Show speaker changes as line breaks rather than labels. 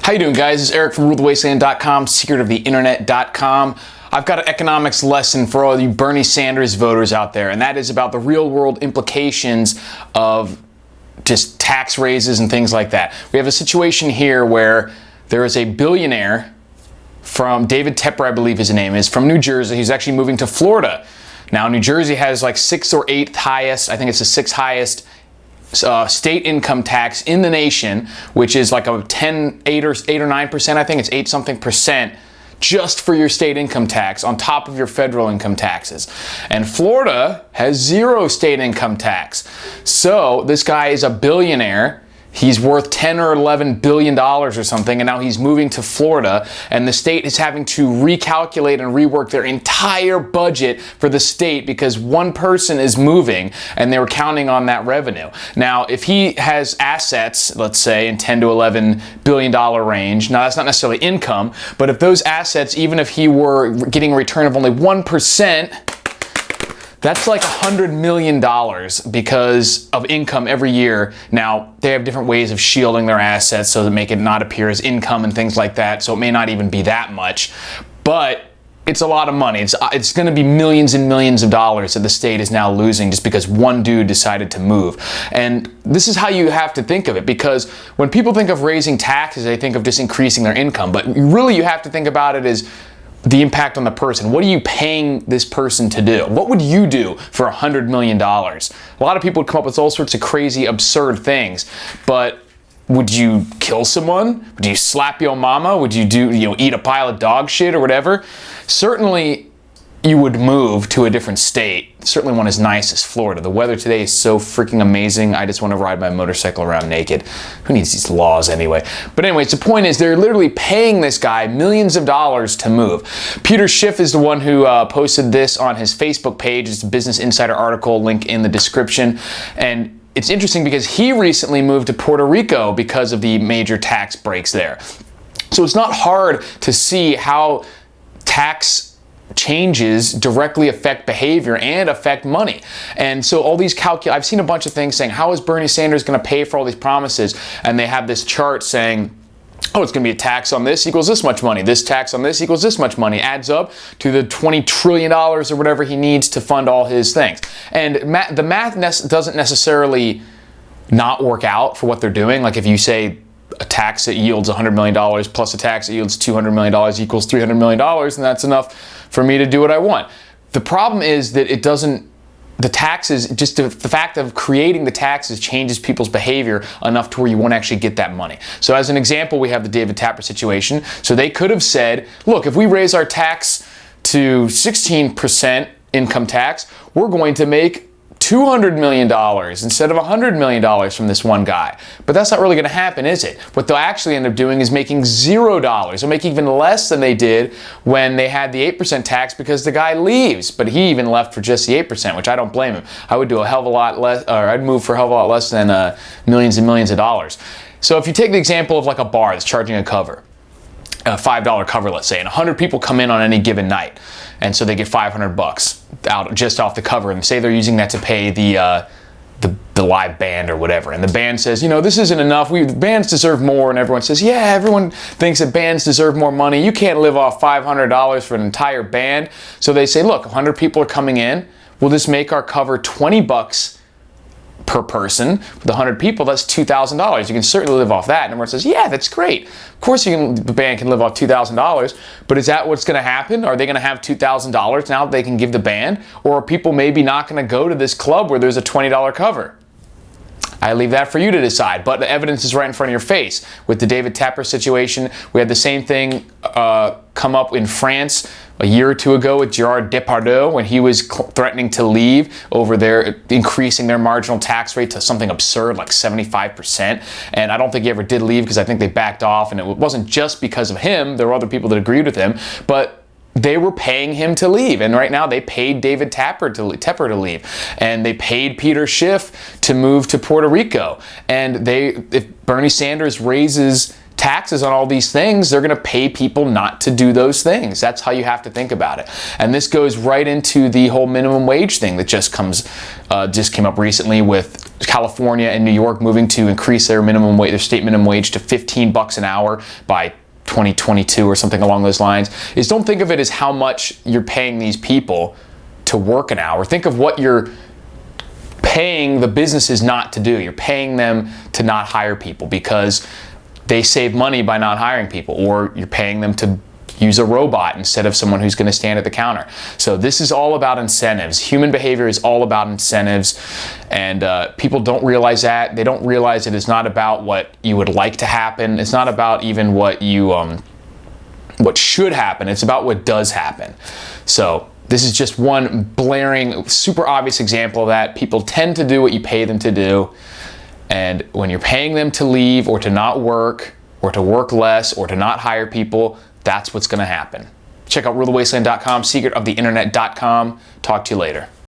How you doing, guys? This is Eric from RuleTheWasteland.com, secretoftheinternet.com. I've got an economics lesson for all you Bernie Sanders voters out there, and that is about the real-world implications of just tax raises and things like that. We have a situation here where there is a billionaire from David Tepper, I believe his name is, from New Jersey. He's actually moving to Florida. Now, New Jersey has like 6th or 8th highest, I think it's the 6th highest state income tax in the nation, which is like a 8 or 9%, I think it's 8 something percent just for your state income tax on top of your federal income taxes. And Florida has 0 state income tax. So this guy is a billionaire. He's worth $10 or $11 billion or something, and now he's moving to Florida, and the state is having to recalculate and rework their entire budget for the state because one person is moving, and they were counting on that revenue. Now, if he has assets, let's say, in $10 to $11 billion range, now that's not necessarily income, but if those assets, even if he were getting a return of only 1%, that's like $100 million because of income every year. Now, they have different ways of shielding their assets so that make it not appear as income and things like that, so it may not even be that much. But it's a lot of money. It's going to be millions and millions of dollars that the state is now losing just because one dude decided to move. And this is how you have to think of it, because when people think of raising taxes, they think of just increasing their income. But really, you have to think about it as the impact on the person. What are you paying this person to do? What would you do for $100 million? A lot of people would come up with all sorts of crazy, absurd things, but would you kill someone? Would you slap your mama? Would you eat a pile of dog shit or whatever? Certainly, you would move to a different state. Certainly one as nice as Florida. The weather today is so freaking amazing. I just want to ride my motorcycle around naked. Who needs these laws anyway? But anyways, the point is they're literally paying this guy millions of dollars to move. Peter Schiff is the one who posted this on his Facebook page. It's a Business Insider article, link in the description. And it's interesting because he recently moved to Puerto Rico because of the major tax breaks there. So it's not hard to see how tax changes directly affect behavior and affect money. And so all these I've seen a bunch of things saying, how is Bernie Sanders going to pay for all these promises? And they have this chart saying, oh, it's going to be a tax on this equals this much money. This tax on this equals this much money. Adds up to the $20 trillion or whatever he needs to fund all his things. And the math doesn't necessarily not work out for what they're doing. Like if you say a tax that yields $100 million plus a tax that yields $200 million equals $300 million, and that's enough for me to do what I want. The problem is that it doesn't, the taxes, just the fact of creating the taxes changes people's behavior enough to where you won't actually get that money. So as an example, we have the David Tepper situation. So they could have said, look, if we raise our tax to 16% income tax, we're going to make $200 million instead of $100 million from this one guy. But that's not really going to happen, is it? What they'll actually end up doing is making $0. They'll make even less than they did when they had the 8% tax because the guy leaves. But he even left for just the 8%, which I don't blame him. I would do a hell of a lot less, or I'd move for a hell of a lot less than millions and millions of dollars. So if you take the example of like a bar that's charging a cover, a $5 cover, let's say, and 100 people come in on any given night, and so they get $500 out just off the cover, and say they're using that to pay the live band or whatever, and the band says, you know, this isn't enough. Bands deserve more, and everyone says, yeah, everyone thinks that bands deserve more money. You can't live off $500 for an entire band. So they say, look, 100 people are coming in. We'll just make our cover $20 per person. With 100 people, that's $2,000. You can certainly live off that. And everyone says, yeah, that's great. Of course the band can live off $2,000, but is that what's going to happen? Are they going to have $2,000 now that they can give the band? Or are people maybe not going to go to this club where there's a $20 cover? I leave that for you to decide, but the evidence is right in front of your face. With the David Tepper situation, we had the same thing come up in France a year or two ago with Gerard Depardieu when he was threatening to leave over there, increasing their marginal tax rate to something absurd like 75%. And I don't think he ever did leave because I think they backed off, and it wasn't just because of him. There were other people that agreed with him, but they were paying him to leave, and right now they paid David Tepper to leave, and they paid Peter Schiff to move to Puerto Rico. And if Bernie Sanders raises taxes on all these things, they're going to pay people not to do those things. That's how you have to think about it. And this goes right into the whole minimum wage thing that just came up recently with California and New York moving to increase their minimum wage, their state minimum wage to $15 an hour by 2022 or something along those lines, is don't think of it as how much you're paying these people to work an hour. Think of what you're paying the businesses not to do. You're paying them to not hire people because they save money by not hiring people, or you're paying them to use a robot instead of someone who's going to stand at the counter. So this is all about incentives. Human behavior is all about incentives, and people don't realize that. They don't realize it is not about what you would like to happen. It's not about even what you what should happen. It's about what does happen. So this is just one blaring, super obvious example of that. People tend to do what you pay them to do, and when you're paying them to leave or to not work or to work less or to not hire people, that's what's going to happen. Check out rulthewasteland.com, secretoftheinternet.com. Talk to you later.